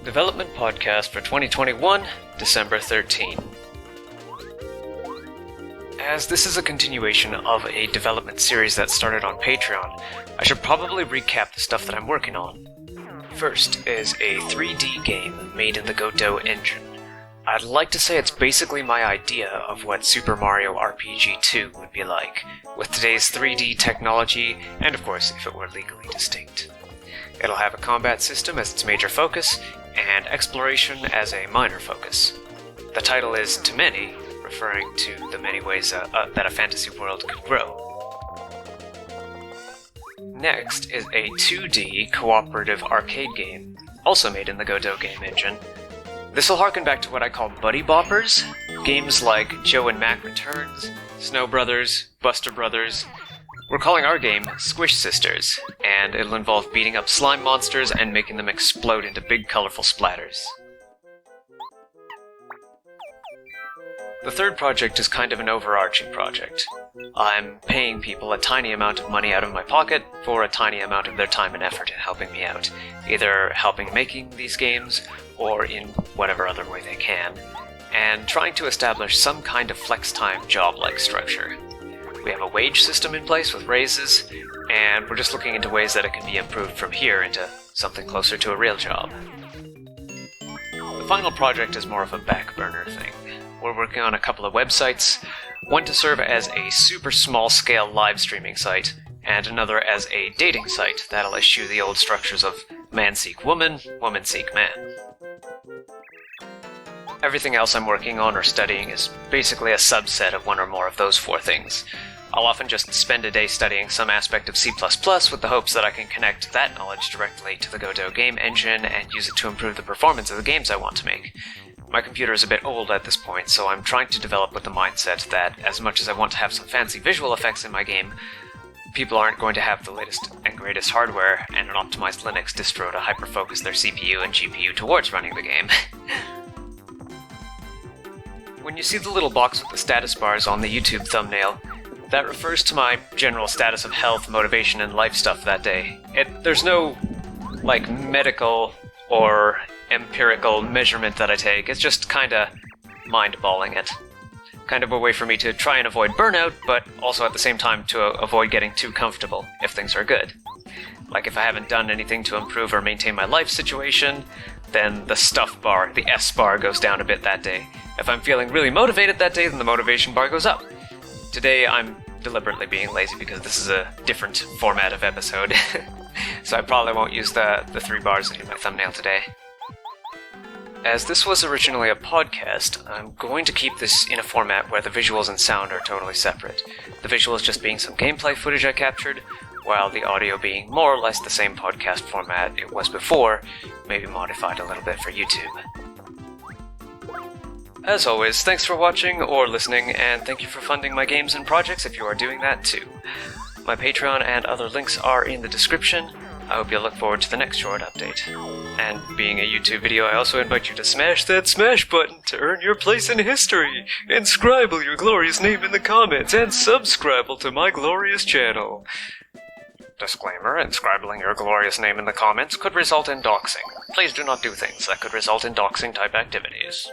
Development Podcast for 2021, December 13. As this is a continuation of a development series that started on Patreon, I should probably recap the stuff that I'm working on. First is a 3D game made in the Godot engine. I'd like to say it's basically my idea of what Super Mario RPG 2 would be like, with today's 3D technology, and of course if it were legally distinct. It'll have a combat system as its major focus, and exploration as a minor focus. The title is To Many, referring to the many ways that a fantasy world could grow. Next is a 2D cooperative arcade game, also made in the Godot game engine. This will harken back to what I call buddy boppers, games like Joe and Mac Returns, Snow Brothers, Buster Brothers. We're calling our game Squish Sisters, and it'll involve beating up slime monsters and making them explode into big colorful splatters. The third project is kind of an overarching project. I'm paying people a tiny amount of money out of my pocket for a tiny amount of their time and effort in helping me out, either helping making these games or in whatever other way they can, and trying to establish some kind of flex-time job-like structure. We have a wage system in place with raises, and we're just looking into ways that it can be improved from here into something closer to a real job. The final project is more of a back burner thing. We're working on a couple of websites, one to serve as a super small scale live streaming site, and another as a dating site that'll eschew the old structures of man seek woman, woman seek man. Everything else I'm working on or studying is basically a subset of one or more of those four things. I'll often just spend a day studying some aspect of C++ with the hopes that I can connect that knowledge directly to the Godot game engine and use it to improve the performance of the games I want to make. My computer is a bit old at this point, so I'm trying to develop with the mindset that as much as I want to have some fancy visual effects in my game, people aren't going to have the latest and greatest hardware and an optimized Linux distro to hyper-focus their CPU and GPU towards running the game. When you see the little box with the status bars on the YouTube thumbnail, that refers to my general status of health, motivation, and life stuff that day. There's no, medical or empirical measurement that I take. It's just kinda mind-balling it. Kind of a way for me to try and avoid burnout, but also at the same time to avoid getting too comfortable if things are good. Like if I haven't done anything to improve or maintain my life situation, then the stuff bar, the S bar, goes down a bit that day. If I'm feeling really motivated that day, then the motivation bar goes up. Today I'm deliberately being lazy because this is a different format of episode, so I probably won't use the three bars in my thumbnail today. As this was originally a podcast, I'm going to keep this in a format where the visuals and sound are totally separate. The visuals just being some gameplay footage I captured, while the audio being more or less the same podcast format it was before, maybe modified a little bit for YouTube. As always, thanks for watching or listening, and thank you for funding my games and projects if you are doing that too. My Patreon and other links are in the description. I hope you'll look forward to the next short update. And being a YouTube video, I also invite you to smash that smash button to earn your place in history, inscribe your glorious name in the comments, and subscribe to my glorious channel. Disclaimer, inscribing your glorious name in the comments could result in doxing. Please do not do things that could result in doxing type activities.